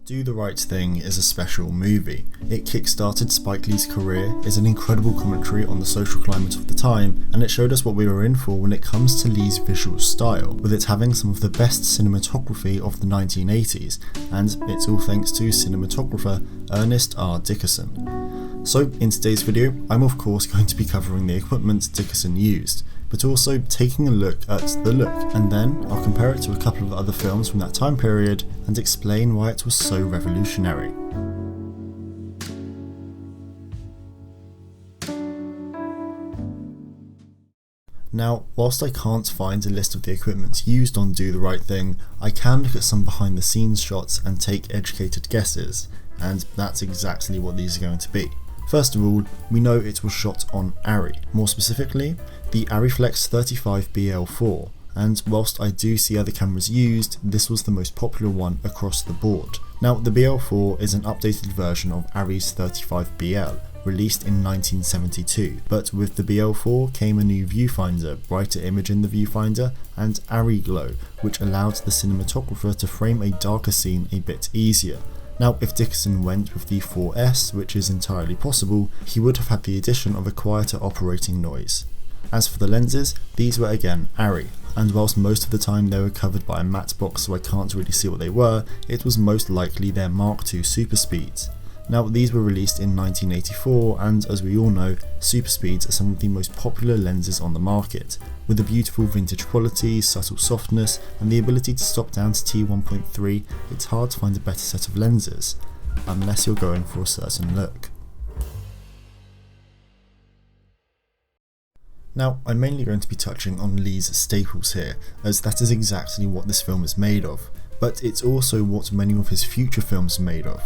Do the Right Thing is a special movie. It kickstarted Spike Lee's career, is an incredible commentary on the social climate of the time, and it showed us what we were in for when it comes to Lee's visual style, with it having some of the best cinematography of the 1980s, and it's all thanks to cinematographer Ernest R. Dickerson. So in today's video, I'm of course going to be covering the equipment Dickerson used, but also taking a look at the look, and then I'll compare it to a couple of other films from that time period and explain why it was so revolutionary. Now, whilst I can't find a list of the equipment used on Do the Right Thing, I can look at some behind the scenes shots and take educated guesses, and that's exactly what these are going to be. First of all, we know it was shot on ARRI, more specifically, the ARRIFlex 35BL4, and whilst I do see other cameras used, this was the most popular one across the board. Now, the BL4 is an updated version of ARRI's 35BL, released in 1972, but with the BL4 came a new viewfinder, brighter image in the viewfinder, and ARRI glow, which allowed the cinematographer to frame a darker scene a bit easier. Now, if Dickerson went with the 4S, which is entirely possible, he would have had the addition of a quieter operating noise. As for the lenses, these were again ARRI, and whilst most of the time they were covered by a matte box so I can't really see what they were, it was most likely their Mark II Super Speeds. Now, these were released in 1984, and as we all know, Super Speeds are some of the most popular lenses on the market, with a beautiful vintage quality, subtle softness, and the ability to stop down to t1.3, it's hard to find a better set of lenses, unless you're going for a certain look. Now, I'm mainly going to be touching on Lee's staples here, as that is exactly what this film is made of, but it's also what many of his future films are made of.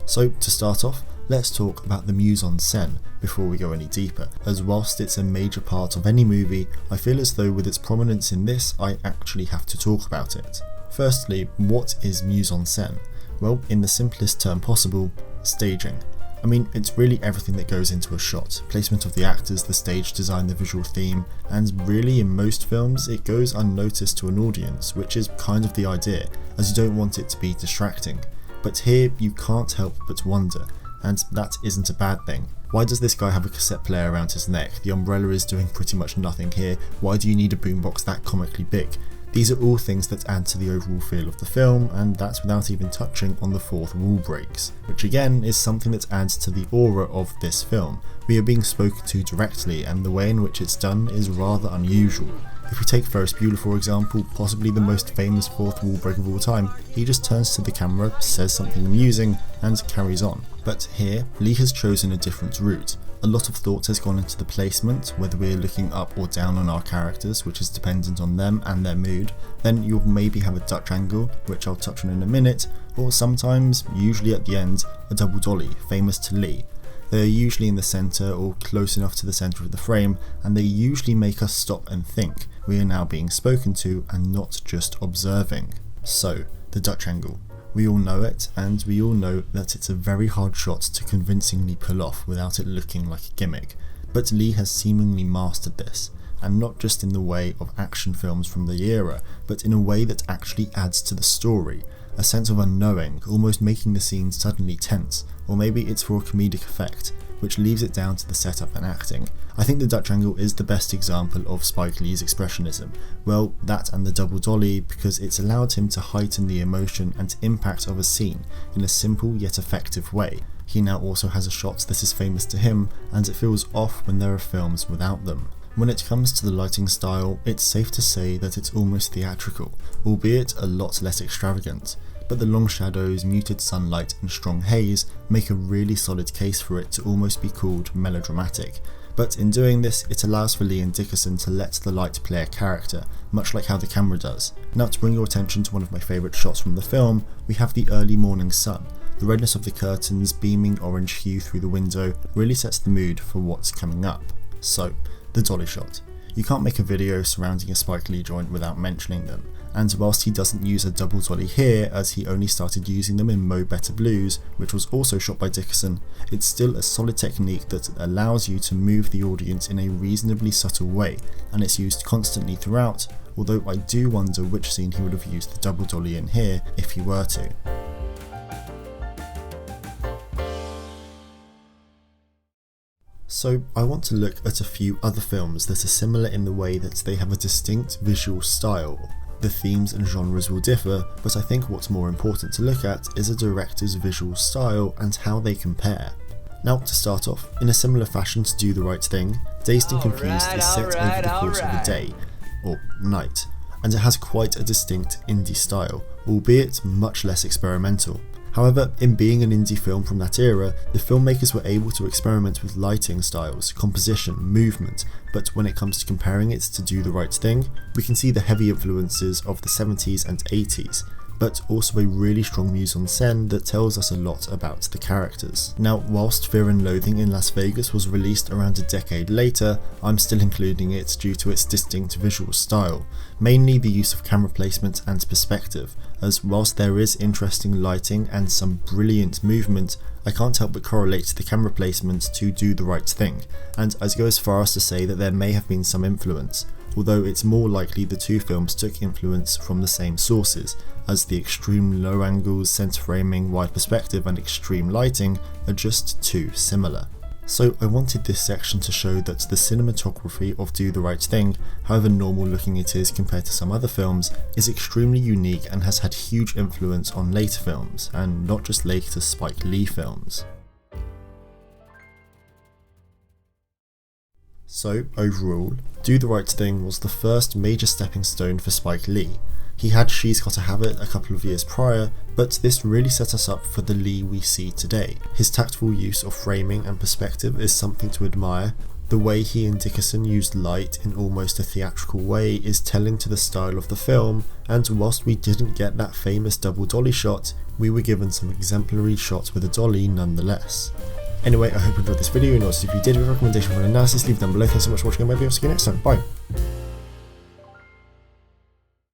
So to start off, let's talk about the mise-en-scène before we go any deeper, as whilst it's a major part of any movie, I feel as though with its prominence in this, I actually have to talk about it. Firstly, what is mise-en-scène? Well, in the simplest term possible, staging. I mean, it's really everything that goes into a shot, placement of the actors, the stage design, the visual theme, and really in most films it goes unnoticed to an audience, which is kind of the idea, as you don't want it to be distracting. But here you can't help but wonder, and that isn't a bad thing. Why does this guy have a cassette player around his neck? The umbrella is doing pretty much nothing here. Why do you need a boombox that comically big? These are all things that add to the overall feel of the film, and that's without even touching on the fourth wall breaks, which again is something that adds to the aura of this film. We are being spoken to directly, and the way in which it's done is rather unusual. If we take Ferris Bueller for example, possibly the most famous fourth wall break of all time, he just turns to the camera, says something amusing, and carries on. But here, Lee has chosen a different route. A lot of thought has gone into the placement, whether we're looking up or down on our characters, which is dependent on them and their mood. Then you'll maybe have a Dutch angle, which I'll touch on in a minute, or sometimes, usually at the end, a double dolly, famous to Lee. They are usually in the centre or close enough to the centre of the frame, and they usually make us stop and think. We are now being spoken to and not just observing. So, the Dutch angle. We all know it, and we all know that it's a very hard shot to convincingly pull off without it looking like a gimmick. But Lee has seemingly mastered this, and not just in the way of action films from the era, but in a way that actually adds to the story. A sense of unknowing, almost making the scene suddenly tense, or maybe it's for a comedic effect, which leaves it down to the setup and acting. I think the Dutch angle is the best example of Spike Lee's expressionism. Well, that and the double dolly, because it's allowed him to heighten the emotion and impact of a scene in a simple yet effective way. He now also has a shot that is famous to him, and it feels off when there are films without them. When it comes to the lighting style, it's safe to say that it's almost theatrical, albeit a lot less extravagant. But the long shadows, muted sunlight and strong haze make a really solid case for it to almost be called melodramatic. But in doing this, it allows for Lee and Dickerson to let the light play a character, much like how the camera does. Now, to bring your attention to one of my favourite shots from the film, we have the early morning sun. The redness of the curtains, beaming orange hue through the window, really sets the mood for what's coming up. So, the dolly shot. You can't make a video surrounding a Spike Lee joint without mentioning them, and whilst he doesn't use a double dolly here as he only started using them in Mo Better Blues, which was also shot by Dickerson, it's still a solid technique that allows you to move the audience in a reasonably subtle way, and it's used constantly throughout, although I do wonder which scene he would have used the double dolly in here if he were to. So I want to look at a few other films that are similar in the way that they have a distinct visual style. The themes and genres will differ, but I think what's more important to look at is a director's visual style and how they compare. Now, to start off, in a similar fashion to Do the Right Thing, Dazed and Confused is set over the course of a day, or night, and it has quite a distinct indie style, albeit much less experimental. However, in being an indie film from that era, the filmmakers were able to experiment with lighting styles, composition, movement, but when it comes to comparing it to Do the Right Thing, we can see the heavy influences of the 70s and 80s, but also a really strong mise-en-scène that tells us a lot about the characters. Now, whilst Fear and Loathing in Las Vegas was released around a decade later, I'm still including it due to its distinct visual style, mainly the use of camera placement and perspective, as whilst there is interesting lighting and some brilliant movement, I can't help but correlate the camera placement to Do the Right Thing, and I'd go as far as to say that there may have been some influence, although it's more likely the two films took influence from the same sources, as the extreme low angles, centre framing, wide perspective and extreme lighting are just too similar. So I wanted this section to show that the cinematography of Do the Right Thing, however normal looking it is compared to some other films, is extremely unique and has had huge influence on later films, and not just later Spike Lee films. So, overall, Do the Right Thing was the first major stepping stone for Spike Lee. He had She's Gotta Have It a couple of years prior, but this really set us up for the Lee we see today. His tactful use of framing and perspective is something to admire. The way he and Dickerson used light in almost a theatrical way is telling to the style of the film, and whilst we didn't get that famous double dolly shot, we were given some exemplary shots with a dolly nonetheless. Anyway, I hope you enjoyed this video, and also if you did have a recommendation for an analysis, leave it down below. Thanks so much for watching, and maybe I'll see you next time. Bye!